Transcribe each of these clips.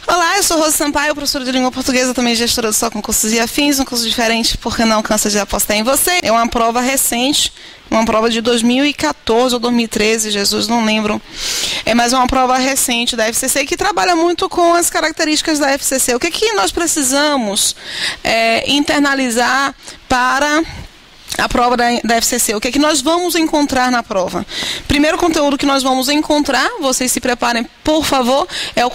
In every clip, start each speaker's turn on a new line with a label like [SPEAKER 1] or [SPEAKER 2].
[SPEAKER 1] Olá, eu sou Rose Sampaio, professora de língua portuguesa, também gestora do Só Concursos e Afins, um curso diferente porque não cansa de apostar em você. É uma prova recente, uma prova de 2014 ou 2013, Jesus, não lembro. É mais uma prova recente da FCC que trabalha muito com as características da FCC. O que nós precisamos internalizar para a prova da FCC? O que nós vamos encontrar na prova? Primeiro conteúdo que nós vamos encontrar, vocês se preparem, por favor, é o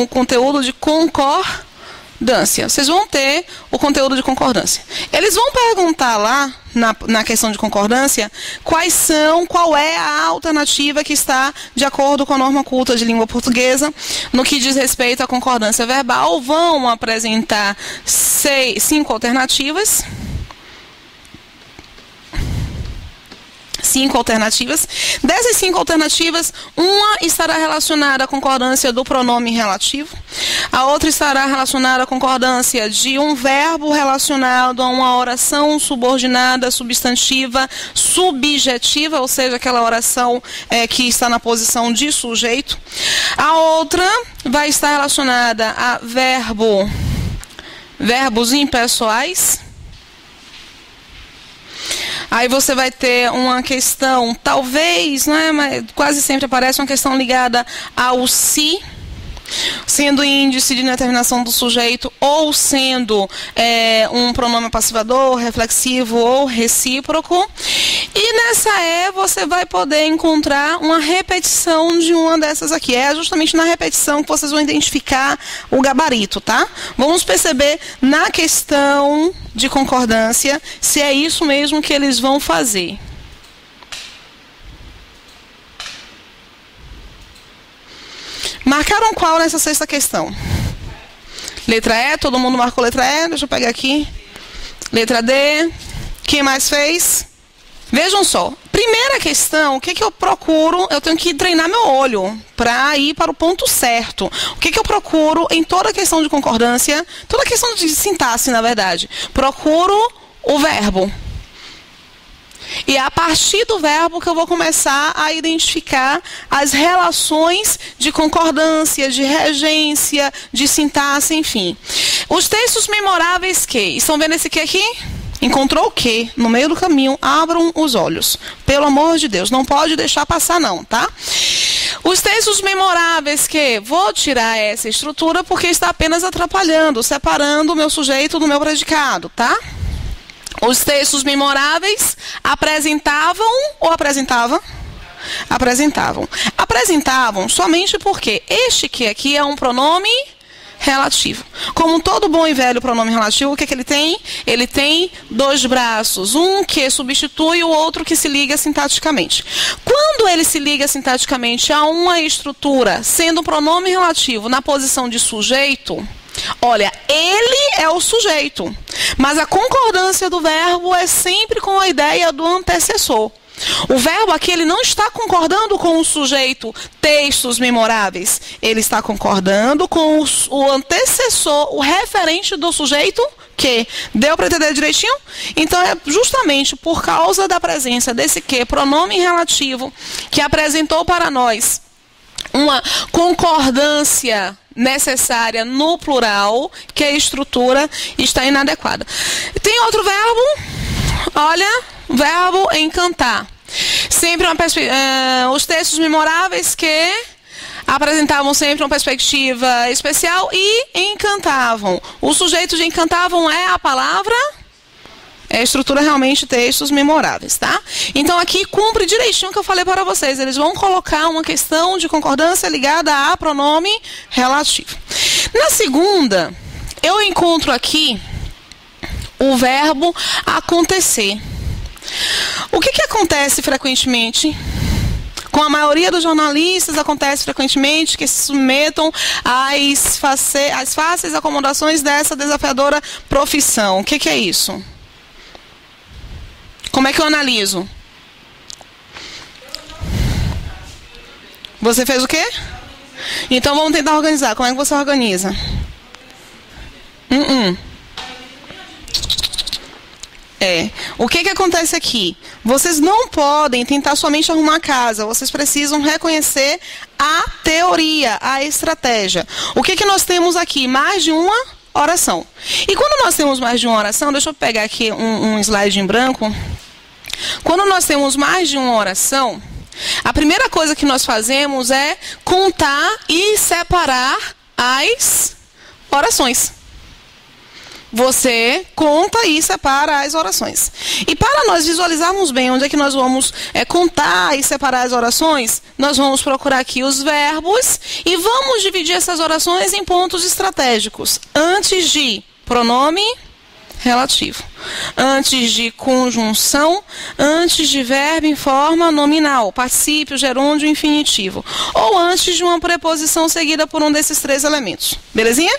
[SPEAKER 1] conteúdo de concordância. Vocês vão ter o conteúdo de concordância. Eles vão perguntar lá, na questão de concordância, qual é a alternativa que está de acordo com a norma culta de língua portuguesa no que diz respeito à concordância verbal. Vão apresentar 5 alternativas. 5 alternativas. Dessas 5 alternativas, uma estará relacionada à concordância do pronome relativo, a outra estará relacionada à concordância de um verbo relacionado a uma oração subordinada, substantiva, subjetiva, ou seja, aquela oração que está na posição de sujeito. A outra vai estar relacionada a verbos impessoais. Aí você vai ter uma questão, talvez, né, mas quase sempre aparece uma questão ligada ao se, sendo índice de determinação do sujeito ou sendo um pronome passivador, reflexivo ou recíproco. E nessa você vai poder encontrar uma repetição de uma dessas aqui. É justamente na repetição que vocês vão identificar o gabarito, tá? Vamos perceber na questão de concordância se é isso mesmo que eles vão fazer. Marcaram qual nessa sexta questão? Letra E, todo mundo marcou letra E? Deixa eu pegar aqui. Letra D. Quem mais fez? Vejam só. Primeira questão, o que eu procuro? Eu tenho que treinar meu olho para ir para o ponto certo. O que eu procuro em toda a questão de concordância, toda a questão de sintaxe, na verdade? Procuro o verbo. E é a partir do verbo que eu vou começar a identificar as relações de concordância, de regência, de sintaxe, enfim. Os textos memoráveis que... Estão vendo esse que aqui? Encontrou o que? No meio do caminho, abram os olhos. Pelo amor de Deus, não pode deixar passar não, tá? Os textos memoráveis que... Vou tirar essa estrutura porque está apenas atrapalhando, separando o meu sujeito do meu predicado, tá? Os textos memoráveis apresentavam ou apresentavam? Apresentavam. Apresentavam somente porque este que aqui é um pronome relativo. Como todo bom e velho pronome relativo, o que ele tem? Ele tem 2 braços. Um que substitui e o outro que se liga sintaticamente. Quando ele se liga sintaticamente a uma estrutura, sendo um pronome relativo na posição de sujeito... Olha, ele é o sujeito, mas a concordância do verbo é sempre com a ideia do antecessor. O verbo aqui ele não está concordando com o sujeito textos memoráveis, ele está concordando com o antecessor, o referente do sujeito que. Deu para entender direitinho? Então é justamente por causa da presença desse que, pronome relativo, que apresentou para nós uma concordância necessária no plural, que a estrutura está inadequada. Tem outro verbo, olha, verbo encantar. Sempre os textos memoráveis que apresentavam sempre uma perspectiva especial e encantavam. O sujeito de encantavam é a palavra... É a estrutura realmente textos memoráveis, tá? Então aqui cumpre direitinho o que eu falei para vocês. Eles vão colocar uma questão de concordância ligada a pronome relativo. Na segunda, eu encontro aqui o verbo acontecer. O que acontece frequentemente? Com a maioria dos jornalistas, acontece frequentemente que se submetam às fáceis acomodações dessa desafiadora profissão. O que é isso? Como é que eu analiso? Você fez o quê? Então vamos tentar organizar. Como é que você organiza? O que acontece aqui? Vocês não podem tentar somente arrumar a casa, vocês precisam reconhecer a teoria, a estratégia. O que nós temos aqui? Mais de uma oração. E quando nós temos mais de uma oração, deixa eu pegar aqui um slide em branco. Quando nós temos mais de uma oração, a primeira coisa que nós fazemos é contar e separar as orações. Você conta e separa as orações. E para nós visualizarmos bem onde é que nós vamos contar e separar as orações, nós vamos procurar aqui os verbos e vamos dividir essas orações em pontos estratégicos. Antes de pronome relativo, antes de conjunção, antes de verbo em forma nominal, particípio, gerúndio, infinitivo, ou antes de uma preposição seguida por um desses três elementos. Belezinha?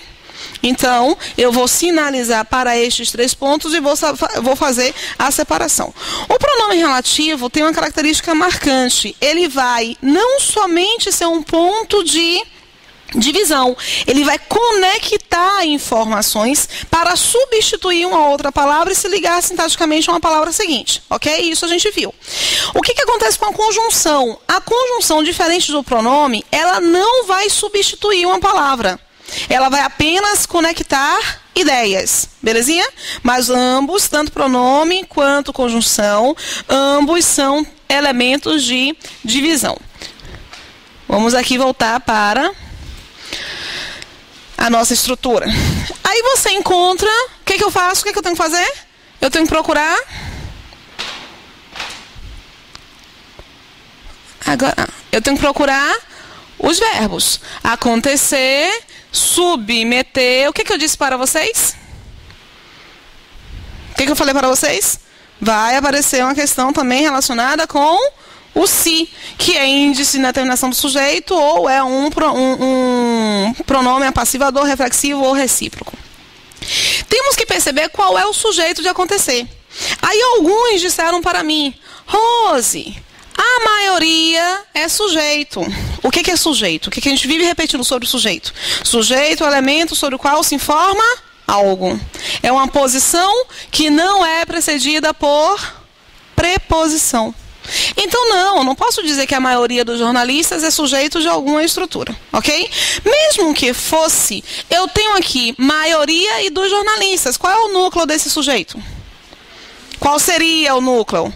[SPEAKER 1] Então, eu vou sinalizar para estes três pontos e vou fazer a separação. O pronome relativo tem uma característica marcante. Ele vai não somente ser um ponto de divisão, ele vai conectar informações para substituir uma outra palavra e se ligar sintaticamente a uma palavra seguinte, ok? Isso a gente viu. O que acontece com a conjunção? A conjunção, diferente do pronome, ela não vai substituir uma palavra. Ela vai apenas conectar ideias, belezinha? Mas ambos, tanto pronome quanto conjunção, ambos são elementos de divisão. Vamos aqui voltar para a nossa estrutura. Aí você encontra, o que eu faço? O que eu tenho que fazer? Eu tenho que procurar. Agora, eu tenho que procurar os verbos. Acontecer, submeter. O que eu disse para vocês? O que eu falei para vocês? Vai aparecer uma questão também relacionada com o se, que é índice na terminação do sujeito ou é um pronome apassivador, reflexivo ou recíproco. Temos que perceber qual é o sujeito de acontecer. Aí alguns disseram para mim, Rose, a maioria é sujeito. O que é sujeito? O que a gente vive repetindo sobre o sujeito? Sujeito é o elemento sobre o qual se informa algo. É uma posição que não é precedida por preposição. Então, não posso dizer que a maioria dos jornalistas é sujeito de alguma estrutura, ok? Mesmo que fosse, eu tenho aqui maioria e dos jornalistas. Qual é o núcleo desse sujeito? Qual seria o núcleo?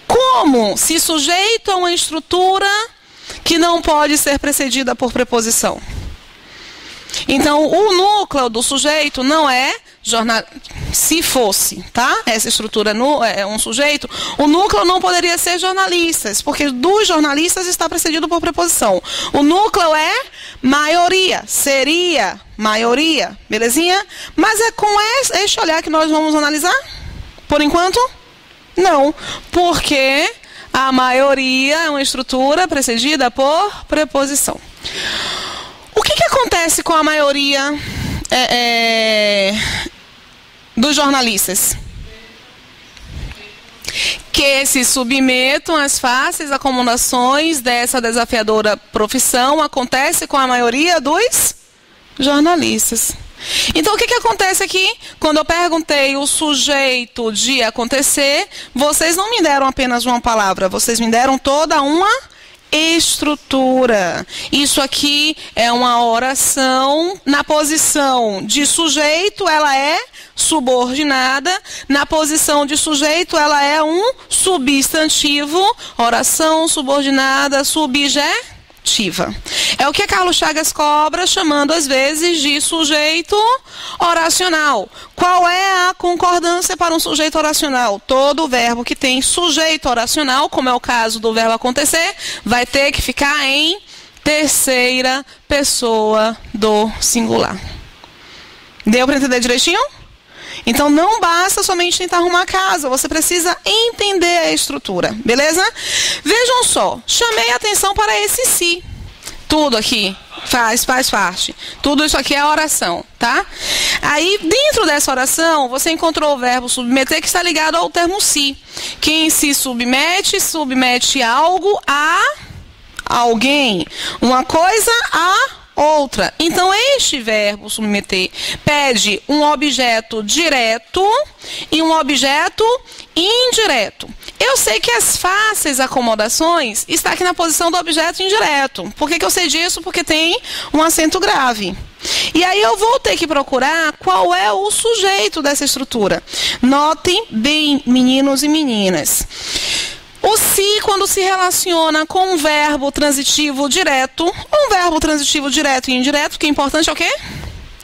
[SPEAKER 1] Como se sujeito a uma estrutura que não pode ser precedida por preposição? Então, o núcleo do sujeito não é jornal. Se fosse, tá? Essa estrutura é um sujeito, o núcleo não poderia ser jornalistas, porque dos jornalistas está precedido por preposição. O núcleo é maioria, seria maioria, belezinha? Mas é com este olhar que nós vamos analisar? Por enquanto, não, porque a maioria é uma estrutura precedida por preposição. O que acontece com a maioria dos jornalistas? Que se submetam às fáceis acomodações dessa desafiadora profissão. Acontece com a maioria dos jornalistas. Então, o que acontece aqui? Quando eu perguntei o sujeito de acontecer, vocês não me deram apenas uma palavra, vocês me deram toda uma estrutura. Isso aqui é uma oração na posição de sujeito, ela é subordinada. Na posição de sujeito, ela é um substantivo. Oração subordinada subjetiva. É o que a Carlos Chagas cobra, chamando às vezes de sujeito oracional. Qual é a concordância para um sujeito oracional? Todo verbo que tem sujeito oracional, como é o caso do verbo acontecer, vai ter que ficar em terceira pessoa do singular. Deu para entender direitinho? Então, não basta somente tentar arrumar a casa, você precisa entender a estrutura, beleza? Vejam só, chamei a atenção para esse si. Tudo aqui faz parte. Tudo isso aqui é oração, tá? Aí, dentro dessa oração, você encontrou o verbo submeter, que está ligado ao termo si. Quem se submete algo a alguém. Uma coisa a outra. Então, este verbo submeter pede um objeto direto e um objeto indireto. Eu sei que as fáceis acomodações está aqui na posição do objeto indireto. Por que eu sei disso? Porque tem um acento grave. E aí eu vou ter que procurar qual é o sujeito dessa estrutura. Notem bem, meninos e meninas. O se, quando se relaciona com um verbo transitivo direto, um verbo transitivo direto e indireto, o que é importante é o quê?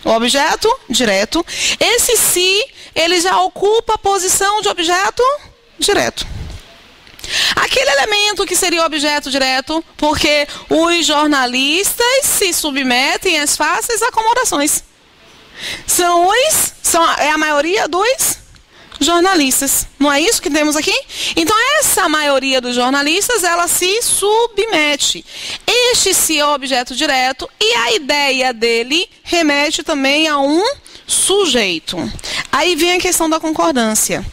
[SPEAKER 1] O objeto direto. Esse se, ele já ocupa a posição de objeto direto. Aquele elemento que seria o objeto direto, porque os jornalistas se submetem às fáceis acomodações. É a maioria dos jornalistas. Não é isso que temos aqui? Então, essa maioria dos jornalistas, ela se submete. Este se é o objeto direto e a ideia dele remete também a um sujeito. Aí vem a questão da concordância.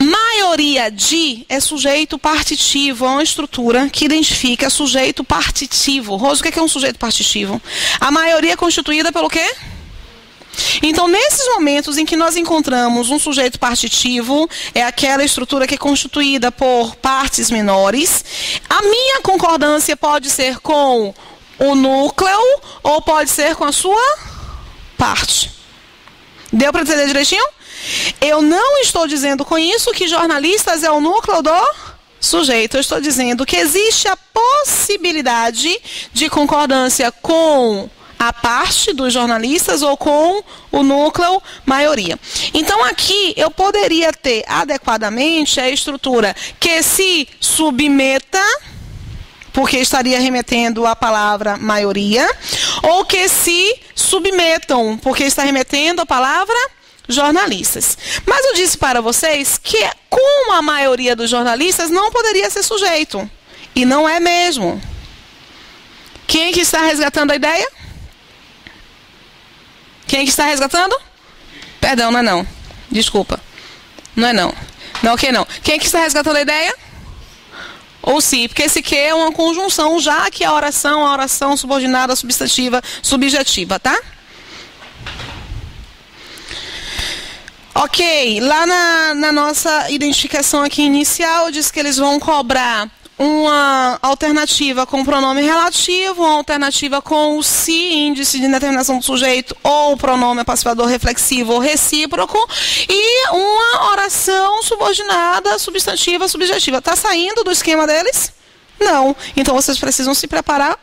[SPEAKER 1] Maioria de é sujeito partitivo, é uma estrutura que identifica sujeito partitivo. Rosa, o que é um sujeito partitivo? A maioria é constituída pelo quê? Então, nesses momentos em que nós encontramos um sujeito partitivo, é aquela estrutura que é constituída por partes menores, a minha concordância pode ser com o núcleo ou pode ser com a sua parte. Deu para entender direitinho? Eu não estou dizendo com isso que jornalistas é o núcleo do sujeito. Eu estou dizendo que existe a possibilidade de concordância com a parte dos jornalistas ou com o núcleo maioria. Então, aqui eu poderia ter adequadamente a estrutura que se submeta, porque estaria remetendo à palavra maioria, ou que se submetam, porque está remetendo à palavra jornalistas. Mas eu disse para vocês que com a maioria dos jornalistas não poderia ser sujeito. E não é mesmo. Quem que está resgatando a ideia? Quem que está resgatando? Perdão, não é não. Desculpa. Não é não. Não, ok, não. Quem que está resgatando a ideia? Ou se, porque esse que é uma conjunção, já que a oração subordinada, substantiva, subjetiva, tá? Ok, lá na nossa identificação aqui inicial, diz que eles vão cobrar uma alternativa com pronome relativo, uma alternativa com o se, índice de determinação do sujeito, ou pronome passivo reflexivo ou recíproco, e uma oração subordinada, substantiva, subjetiva. Está saindo do esquema deles? Não. Então, vocês precisam se preparar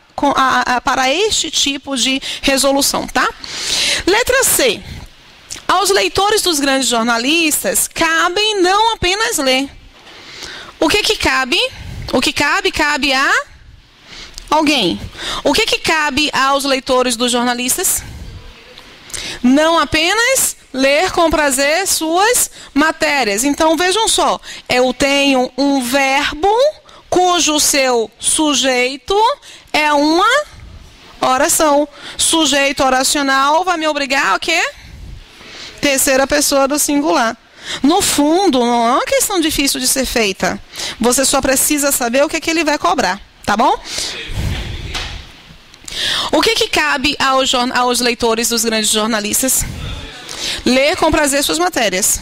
[SPEAKER 1] para este tipo de resolução, tá? Letra C. Aos leitores dos grandes jornalistas, cabem não apenas ler. O que cabe? O que cabe a alguém. O que cabe aos leitores dos jornalistas? Não apenas ler com prazer suas matérias. Então, vejam só. Eu tenho um verbo cujo seu sujeito é uma oração. Sujeito oracional vai me obrigar a quê? Terceira pessoa do singular. No fundo, não é uma questão difícil de ser feita. Você só precisa saber o que ele vai cobrar, tá bom? O que cabe aos leitores dos grandes jornalistas? Ler com prazer suas matérias.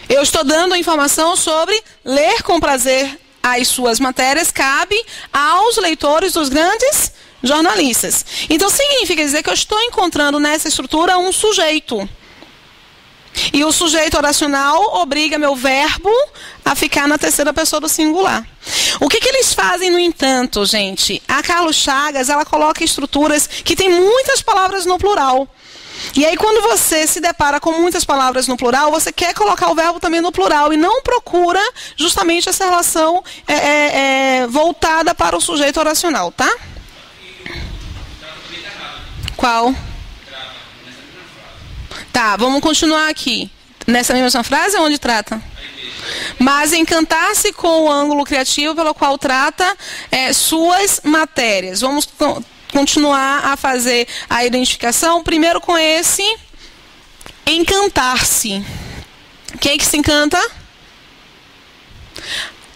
[SPEAKER 1] Eu estou dando informação sobre ler com prazer as suas matérias, cabe aos leitores dos grandes jornalistas. Então, significa dizer que eu estou encontrando nessa estrutura um sujeito. E o sujeito oracional obriga meu verbo a ficar na terceira pessoa do singular. O que eles fazem, no entanto, gente? A Carlos Chagas, ela coloca estruturas que tem muitas palavras no plural. E aí, quando você se depara com muitas palavras no plural, você quer colocar o verbo também no plural e não procura justamente essa relação voltada para o sujeito oracional, tá? Qual? Tá, vamos continuar aqui. Nessa mesma frase, onde trata? Mas encantar-se com o ângulo criativo pelo qual trata suas matérias. Vamos continuar a fazer a identificação, primeiro com esse encantar-se. Quem é que se encanta?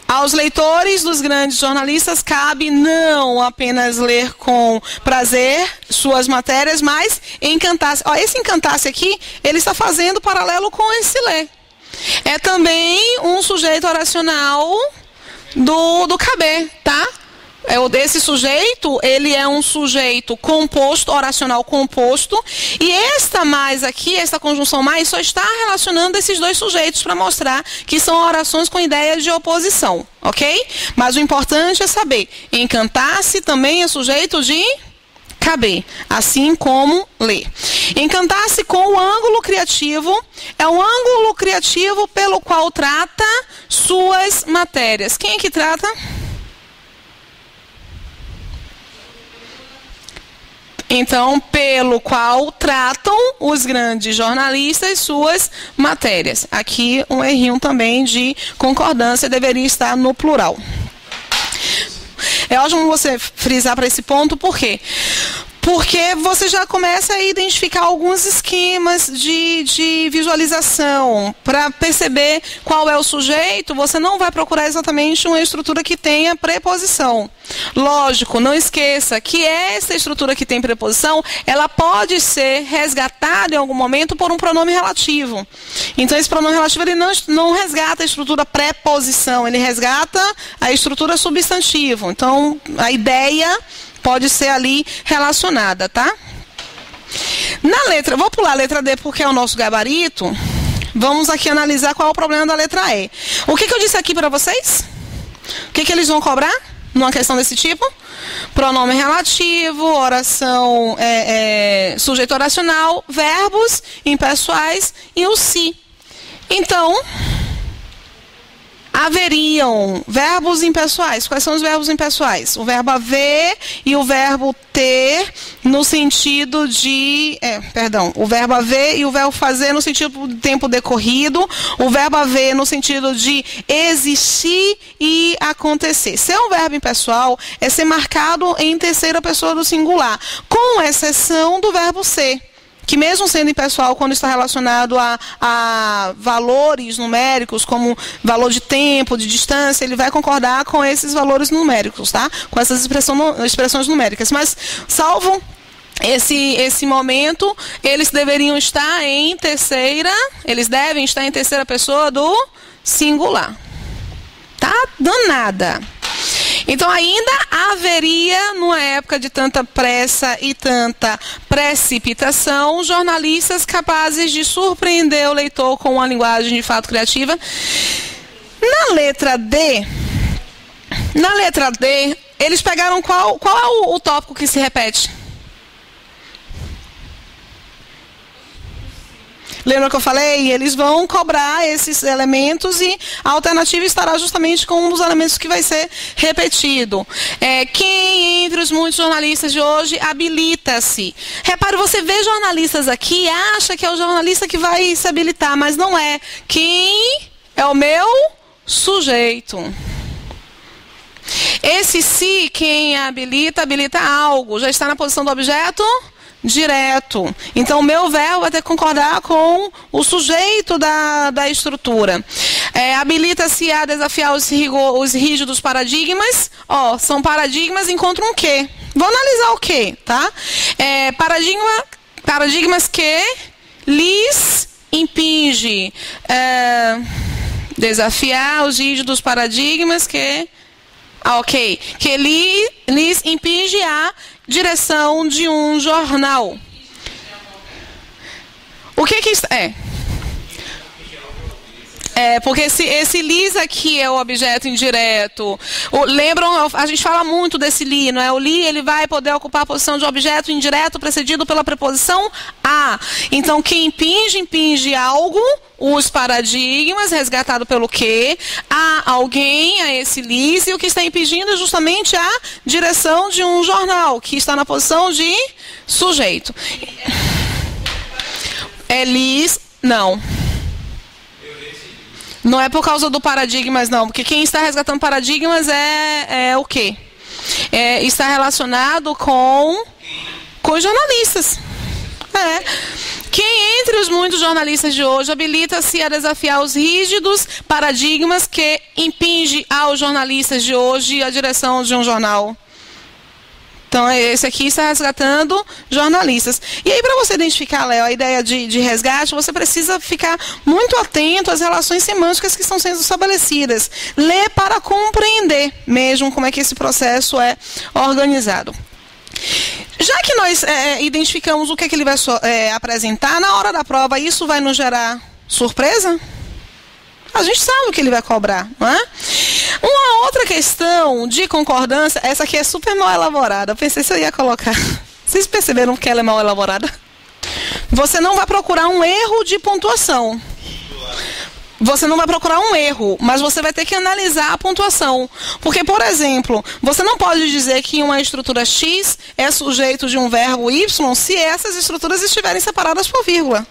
[SPEAKER 1] Aos leitores dos grandes jornalistas cabe não apenas ler com prazer suas matérias, mas encantar-se. Ó, esse encantar-se aqui, ele está fazendo paralelo com esse ler. É também um sujeito oracional do caber, tá? Esse sujeito, ele é um sujeito composto, oracional composto, e esta mais aqui, esta conjunção mais, só está relacionando esses dois sujeitos para mostrar que são orações com ideias de oposição, ok? Mas o importante é saber, encantar-se também é sujeito de caber, assim como ler. Encantar-se com o ângulo criativo é o ângulo criativo pelo qual trata suas matérias. Quem é que trata? Então, pelo qual tratam os grandes jornalistas suas matérias. Aqui um errinho também de concordância, deveria estar no plural. É ótimo você frisar para esse ponto, por quê? Porque você já começa a identificar alguns esquemas de visualização. Para perceber qual é o sujeito, você não vai procurar exatamente uma estrutura que tenha preposição. Lógico, não esqueça que essa estrutura que tem preposição, ela pode ser resgatada em algum momento por um pronome relativo. Então, esse pronome relativo ele não resgata a estrutura preposição, ele resgata a estrutura substantivo. Então, a ideia pode ser ali relacionada, tá? Na letra, vou pular a letra D porque é o nosso gabarito. Vamos aqui analisar qual é o problema da letra E. O que eu disse aqui para vocês? O que eles vão cobrar numa questão desse tipo? Pronome relativo, oração, sujeito oracional, verbos impessoais e o si. Então, haveriam verbos impessoais. Quais são os verbos impessoais? O verbo haver e o verbo ter no sentido de... o verbo haver e o verbo fazer no sentido de tempo decorrido. O verbo haver no sentido de existir e acontecer. Ser um verbo impessoal é ser marcado em terceira pessoa do singular, com exceção do verbo ser, que mesmo sendo impessoal, quando está relacionado a valores numéricos, como valor de tempo, de distância, ele vai concordar com esses valores numéricos, tá? Com essas expressões numéricas. Mas, salvo esse momento, eles deveriam estar em terceira, eles devem estar em terceira pessoa do singular. Tá? Danada. Então, ainda haveria, numa época de tanta pressa e tanta precipitação, jornalistas capazes de surpreender o leitor com uma linguagem de fato criativa. Na letra D, eles pegaram qual é o tópico que se repete? Lembra que eu falei? Eles vão cobrar esses elementos e a alternativa estará justamente com um dos elementos que vai ser repetido. Quem entre os muitos jornalistas de hoje habilita-se? Repare, você vê jornalistas aqui e acha que é o jornalista que vai se habilitar, mas não é. Quem é o meu sujeito? Esse se, quem habilita, habilita algo. Já está na posição do objeto direto. Então, o meu verbo vai ter que concordar com o sujeito da estrutura. Habilita-se a desafiar os rígidos paradigmas. São paradigmas, encontram o quê? Vou analisar o quê, tá? Paradigmas que lhes impinge desafiar os rígidos paradigmas que... ok. Que lhes impinge a direção de um jornal. O que está... porque esse lis aqui é o objeto indireto. Lembram, a gente fala muito desse li, não é? O li, ele vai poder ocupar a posição de objeto indireto precedido pela preposição a. Então, quem impinge algo, os paradigmas, resgatado pelo que, a alguém, a esse lis, e o que está impingindo é justamente a direção de um jornal, que está na posição de sujeito. Lis, não. Não é por causa do paradigmas, não. Porque quem está resgatando paradigmas é o quê? Está relacionado com jornalistas. Quem entre muitos jornalistas de hoje habilita-se a desafiar os rígidos paradigmas que impingem aos jornalistas de hoje a direção de um jornal. Então, esse aqui está resgatando jornalistas. E aí, para você identificar, Léo, a ideia de resgate, você precisa ficar muito atento às relações semânticas que estão sendo estabelecidas. Ler para compreender mesmo como é que esse processo é organizado. Já que nós identificamos o que, é que ele vai apresentar, na hora da prova, isso vai nos gerar surpresa? A gente sabe o que ele vai cobrar, não é? Uma outra questão de concordância, essa aqui é super mal elaborada. Eu pensei se eu ia colocar. Vocês perceberam que ela é mal elaborada? Você não vai procurar um erro de pontuação. Você não vai procurar um erro, mas você vai ter que analisar a pontuação. Porque, por exemplo, você não pode dizer que uma estrutura X é sujeito de um verbo Y se essas estruturas estiverem separadas por vírgula.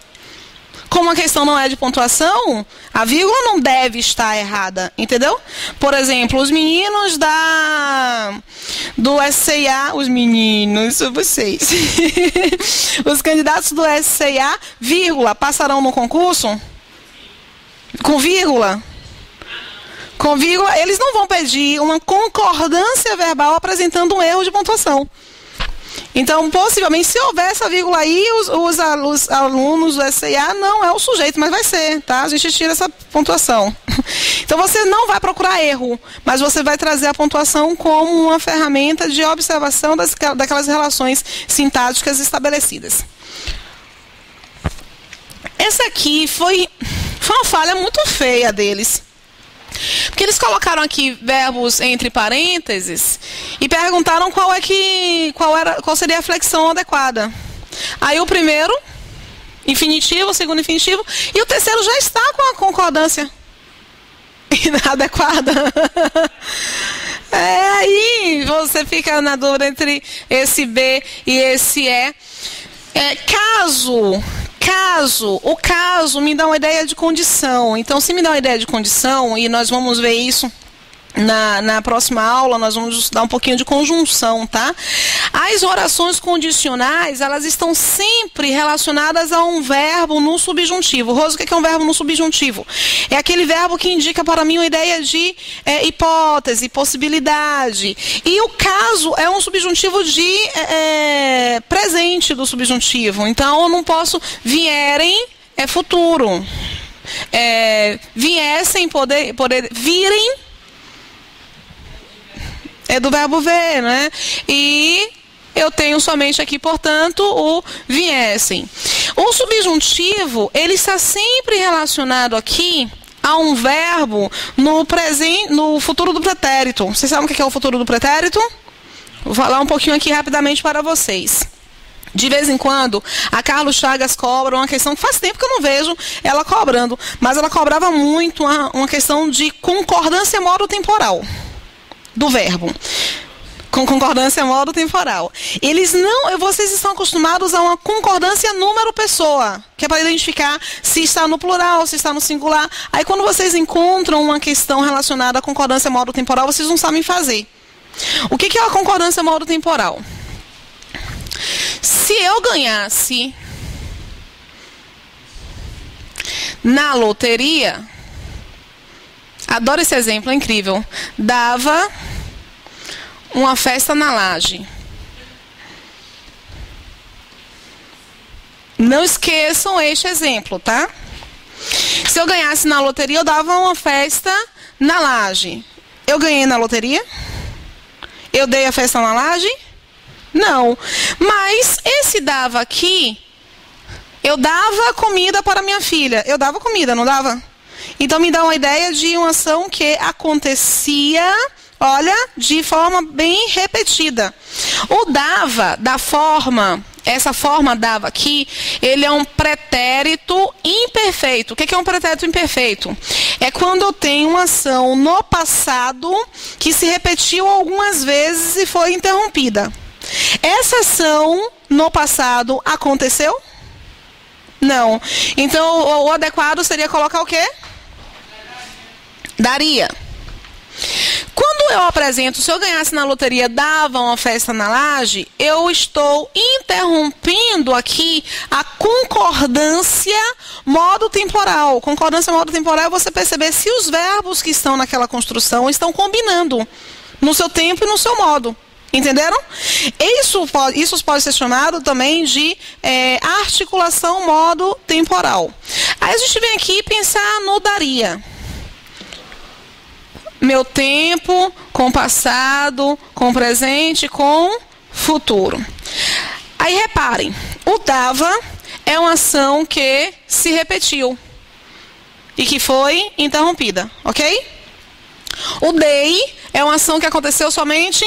[SPEAKER 1] Como a questão não é de pontuação, a vírgula não deve estar errada, entendeu? Por exemplo, os meninos do SCA, os meninos, são vocês. Os candidatos do SCA, vírgula, passarão no concurso? Com vírgula? Com vírgula, eles não vão pedir uma concordância verbal apresentando um erro de pontuação. Então, possivelmente, se houver essa vírgula aí, os alunos do SCA não é o sujeito, mas vai ser, tá? A gente tira essa pontuação. Então, você não vai procurar erro, mas você vai trazer a pontuação como uma ferramenta de observação daquelas relações sintáticas estabelecidas. Essa aqui foi uma falha muito feia deles. Porque eles colocaram aqui verbos entre parênteses e perguntaram qual seria a flexão adequada. Aí o primeiro, infinitivo, o segundo infinitivo, e o terceiro já está com a concordância inadequada. Aí você fica na dúvida entre esse B e esse E. O caso me dá uma ideia de condição. Então, se me dá uma ideia de condição, e nós vamos ver isso na próxima aula, nós vamos estudar um pouquinho de conjunção, tá? As orações condicionais, elas estão sempre relacionadas a um verbo no subjuntivo. Rosa, o que é um verbo no subjuntivo? É aquele verbo que indica para mim uma ideia de hipótese, possibilidade. E o caso é um subjuntivo de presente do subjuntivo. Então, eu não posso vierem, é futuro. Viessem, poder virem, é do verbo ver, né? E eu tenho somente aqui, portanto, o viessem. O subjuntivo, ele está sempre relacionado aqui a um verbo no futuro do pretérito. Vocês sabem o que é o futuro do pretérito? Vou falar um pouquinho aqui rapidamente para vocês. De vez em quando, a Carlos Chagas cobra uma questão que faz tempo que eu não vejo ela cobrando, mas ela cobrava muito uma questão de concordância modo-temporal do verbo. Com concordância modo-temporal. Vocês estão acostumados a uma concordância número-pessoa, que é para identificar se está no plural, se está no singular. Aí, quando vocês encontram uma questão relacionada à concordância modo-temporal, vocês não sabem fazer. O que é a concordância modo-temporal? Se eu ganhasse na loteria, adoro esse exemplo, é incrível, dava uma festa na laje. Não esqueçam este exemplo, tá? Se eu ganhasse na loteria, eu dava uma festa na laje. Eu ganhei na loteria? Eu dei a festa na laje? Não. Mas esse dava aqui, eu dava comida para minha filha. Eu dava comida, não dava? Então me dá uma ideia de uma ação que acontecia, olha, de forma bem repetida. O dava, da forma, essa forma dava aqui, ele é um pretérito imperfeito. O que é um pretérito imperfeito? É quando eu tenho uma ação no passado que se repetiu algumas vezes e foi interrompida. Essa ação no passado aconteceu? Não. Então, o adequado seria colocar o quê? Daria. Quando eu apresento, se eu ganhasse na loteria, dava uma festa na laje, eu estou interrompendo aqui a concordância modo temporal. Concordância modo temporal é você perceber se os verbos que estão naquela construção estão combinando no seu tempo e no seu modo. Entenderam? Isso pode ser chamado também de articulação modo temporal. Aí a gente vem aqui pensar no daria. Meu tempo com passado, com presente, com futuro. Aí reparem, o dava é uma ação que se repetiu e que foi interrompida, ok? O dei é uma ação que aconteceu somente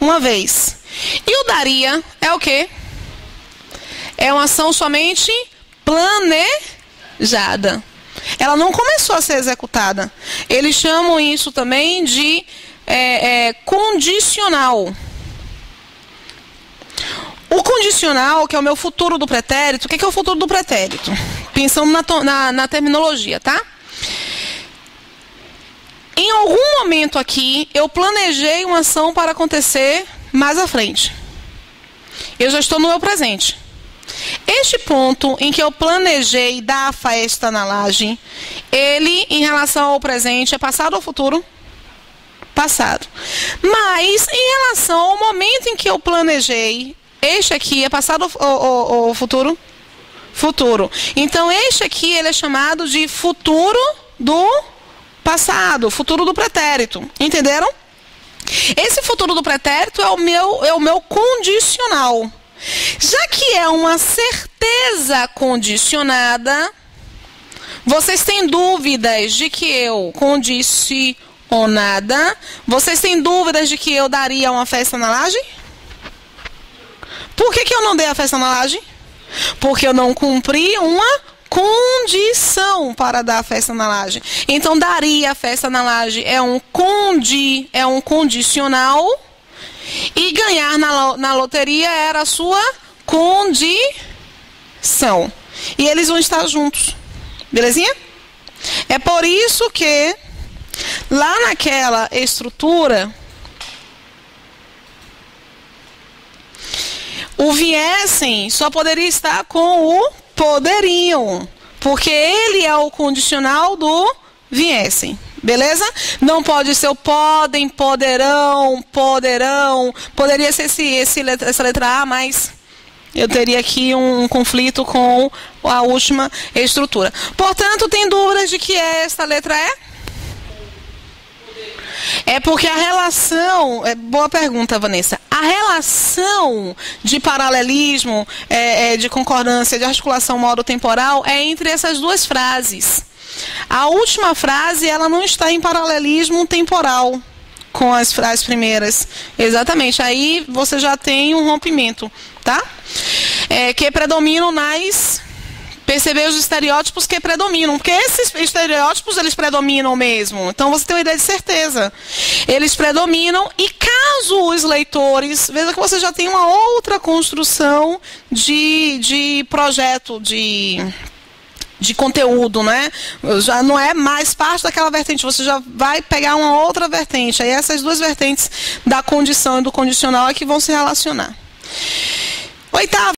[SPEAKER 1] uma vez. E o daria é o quê? É uma ação somente planejada. Ela não começou a ser executada. Eles chamam isso também de condicional. O condicional, que é o meu futuro do pretérito, o que é o futuro do pretérito? Pensando na terminologia, tá? Em algum momento aqui, eu planejei uma ação para acontecer mais à frente. Eu já estou no meu presente. Este ponto em que eu planejei dar a festa na laje, ele, em relação ao presente, é passado ou futuro? Passado. Mas, em relação ao momento em que eu planejei, este aqui é passado ou futuro? Futuro. Então, este aqui, ele é chamado de futuro do passado, futuro do pretérito. Entenderam? Esse futuro do pretérito é o meu condicional. Já que é uma certeza condicionada, vocês têm dúvidas de que eu condicionada? Vocês têm dúvidas de que eu daria uma festa na laje? Por que eu não dei a festa na laje? Porque eu não cumpri uma condição para dar a festa na laje. Então, daria a festa na laje é um condicional, e ganhar na loteria era a sua condição. E eles vão estar juntos. Belezinha? É por isso que lá naquela estrutura, o viessem só poderia estar com o poderiam, porque ele é o condicional do viessem. Beleza? Não pode ser o podem, poderão, poderão. Poderia ser essa letra A, mas eu teria aqui um conflito com a última estrutura. Portanto, tem dúvidas de que é esta letra E? É porque a relação... boa pergunta, Vanessa. A relação de paralelismo, de concordância, de articulação modo temporal é entre essas duas frases. A última frase, ela não está em paralelismo temporal com as frases primeiras. Exatamente. Aí você já tem um rompimento, tá? Que predominam nas... Perceber os estereótipos que predominam. Porque esses estereótipos, eles predominam mesmo. Então, você tem uma ideia de certeza. Eles predominam e caso os leitores... Veja que você já tem uma outra construção de projeto, de conteúdo, né? Já não é mais parte daquela vertente, você já vai pegar uma outra vertente. Aí essas duas vertentes da condição e do condicional é que vão se relacionar. Oitavo.